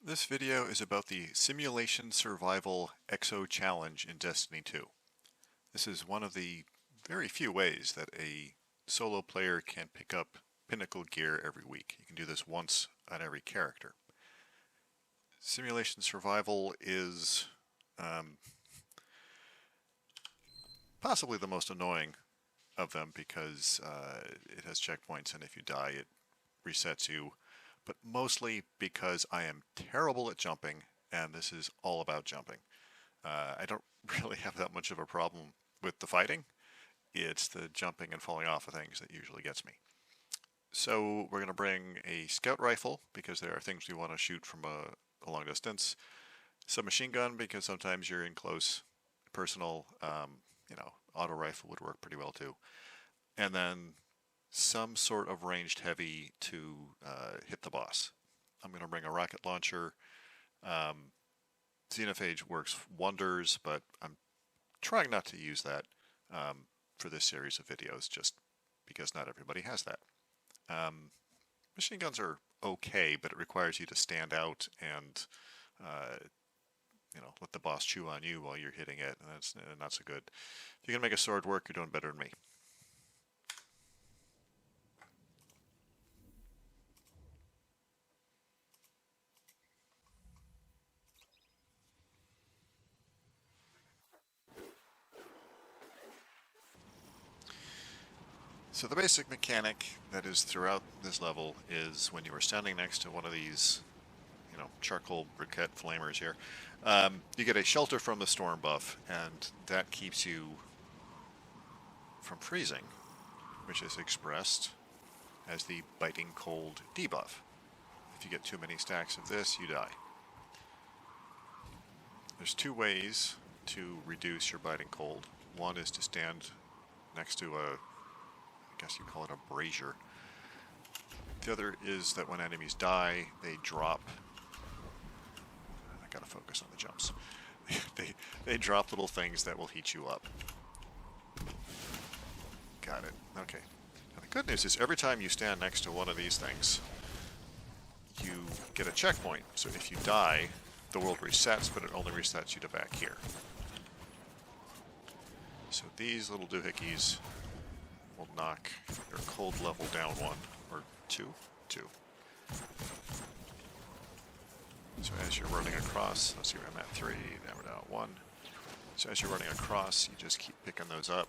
This video is about the Simulation Survival EXO Challenge in Destiny 2. This is one of the very few ways that a solo player can pick up pinnacle gear every week. You can do this once on every character. Simulation Survival is possibly the most annoying of them because it has checkpoints, and if you die it resets you, but mostly because I am terrible at jumping, and this is all about jumping. I don't really have that much of a problem with the fighting. It's the jumping and falling off of things that usually gets me. So we're going to bring a scout rifle because there are things we want to shoot from a long distance. Some machine gun because sometimes you're in close personal, auto rifle would work pretty well too. And then some sort of ranged heavy to hit the boss. I'm going to bring a rocket launcher. Xenophage works wonders, but I'm trying not to use that for this series of videos just because not everybody has that. Machine guns are okay, but it requires you to stand out and let the boss chew on you while you're hitting it, and that's not so good. If you can make a sword work, you're doing better than me. So the basic mechanic that is throughout this level is when you are standing next to one of these, charcoal briquette flamers here, you get a shelter from the storm buff, and that keeps you from freezing, which is expressed as the biting cold debuff. If you get too many stacks of this, you die. There's two ways to reduce your biting cold. One is to stand next to I guess you call it a brazier. The other is that when enemies die, they drop. I gotta focus on the jumps. they drop little things that will heat you up. Got it. Okay. Now the good news is every time you stand next to one of these things, you get a checkpoint. So if you die, the world resets, but it only resets you to back here. So these little doohickeys will knock your cold level down one, or two. So as you're running across, let's see where I'm at, 3, now we're down at 1. So as you're running across, you just keep picking those up.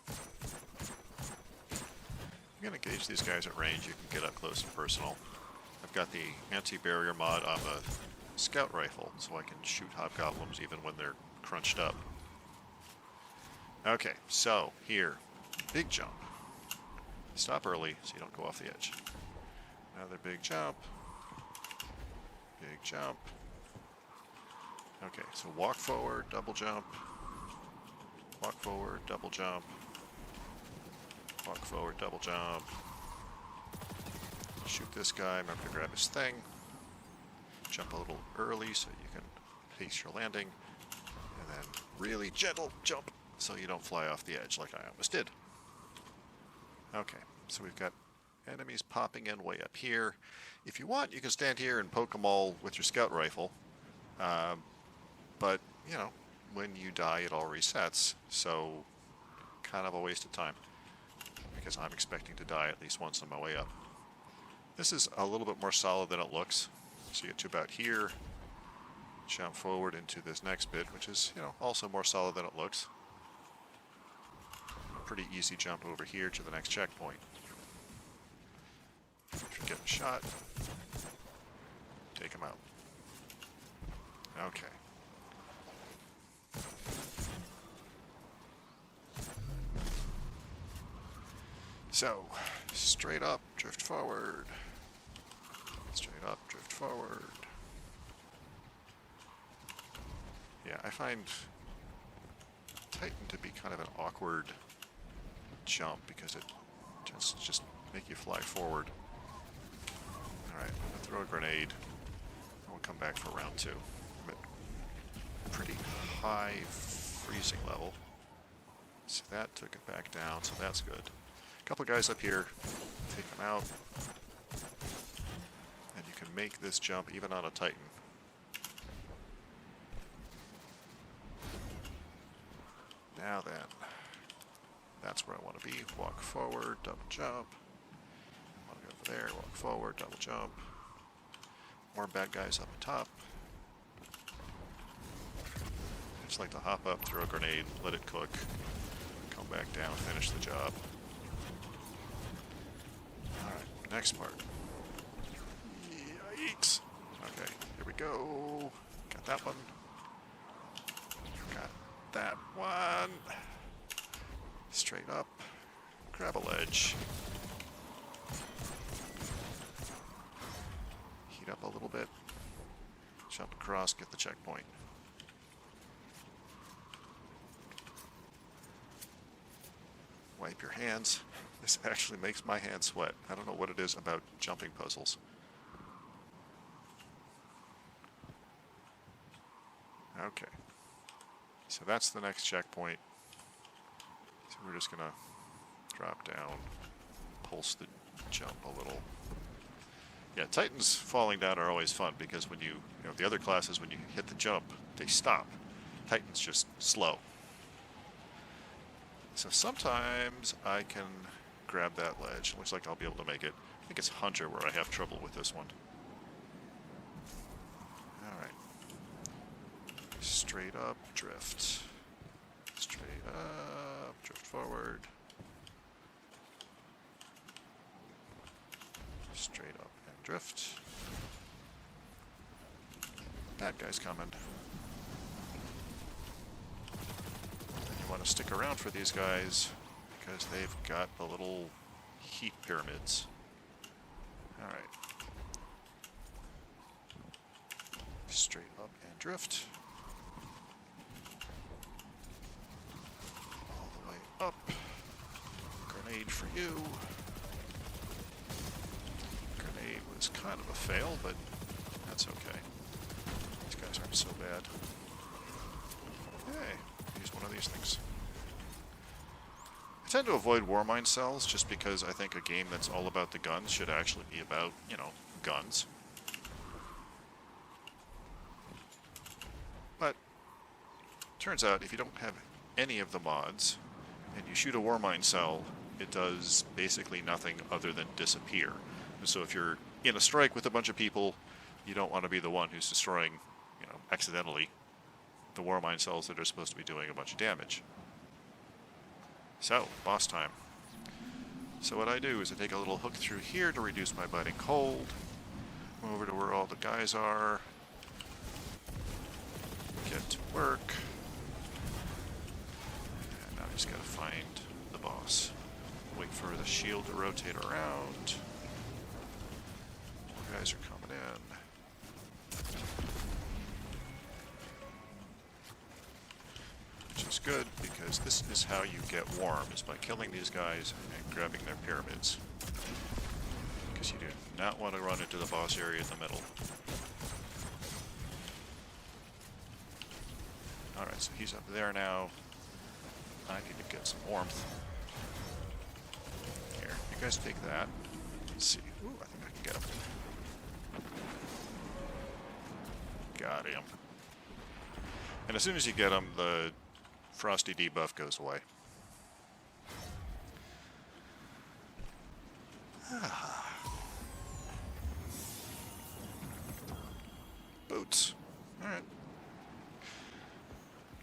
I'm going to gauge these guys at range. You can get up close and personal. I've got the anti-barrier mod on the scout rifle, so I can shoot hobgoblins even when they're crunched up. Okay, so here, big jump. Stop early so you don't go off the edge. Another big jump. Big jump. Okay, so walk forward, double jump. Walk forward, double jump. Walk forward, double jump. Shoot this guy, remember to grab his thing. Jump a little early so you can pace your landing. And then really gentle jump so you don't fly off the edge like I almost did. Okay, so we've got enemies popping in way up here. If you want, you can stand here and poke them all with your scout rifle. But, when you die, it all resets. So, kind of a waste of time. Because I'm expecting to die at least once on my way up. This is a little bit more solid than it looks. So you get to about here. Jump forward into this next bit, which is, also more solid than it looks. Pretty easy jump over here to the next checkpoint. If you're getting shot, take him out. Okay. So, straight up, drift forward. Straight up, drift forward. Yeah, I find Titan to be kind of an awkward jump because it tends to just make you fly forward. Alright, I'm going to throw a grenade and we'll come back for round 2. I'm at pretty high freezing level. So that took it back down, so that's good. couple guys up here, take them out, and you can make this jump even on a Titan. Now then, that's where I want to be. Walk forward, double jump. I want to go over there, walk forward, double jump. More bad guys up top. I just like to hop up, throw a grenade, let it cook, come back down, finish the job. Alright, next part. Yikes! Okay, here we go. Got that one. Got that one. Straight up. Grab a ledge. Heat up a little bit. Jump across, get the checkpoint. Wipe your hands. This actually makes my hands sweat. I don't know what it is about jumping puzzles. Okay. So that's the next checkpoint. So we're just gonna drop down, pulse the jump a little. Yeah, Titans falling down are always fun because when you know, the other classes, when you hit the jump, they stop. Titans just slow. So sometimes I can grab that ledge. Looks like I'll be able to make it. I think it's Hunter where I have trouble with this one. Alright. Straight up, drift. Straight up, drift forward. Straight up and drift. That guy's coming. You want to stick around for these guys because they've got the little heat pyramids. Alright. Straight up and drift. All the way up. Grenade for you. Grenade was kind of a fail, but that's okay. These guys aren't so bad. Hey, use one of these things. I tend to avoid Warmind cells just because I think a game that's all about the guns should actually be about, you know, guns. But turns out if you don't have any of the mods and you shoot a Warmind cell, it does basically nothing other than disappear. And so if you're in a strike with a bunch of people, you don't want to be the one who's destroying, you know, accidentally the Warmind cells that are supposed to be doing a bunch of damage. So, boss time. So what I do is I take a little hook through here to reduce my biting cold. Come over to where all the guys are. Get to work. And now I just gotta find the boss. Wait for the shield to rotate around. The guys are coming in. Which is good, because this is how you get warm, is by killing these guys and grabbing their pyramids. Because you do not want to run into the boss area in the middle. Alright, so he's up there now. I need to get some warmth. Here, you guys take that. Let's see. Ooh, I think I can get him. Got him. And as soon as you get him, the Frosty debuff goes away. Boots. Alright.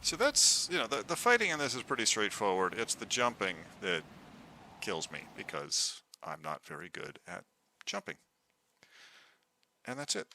So that's, you know, the fighting in this is pretty straightforward. It's the jumping that kills me because I'm not very good at jumping. And that's it.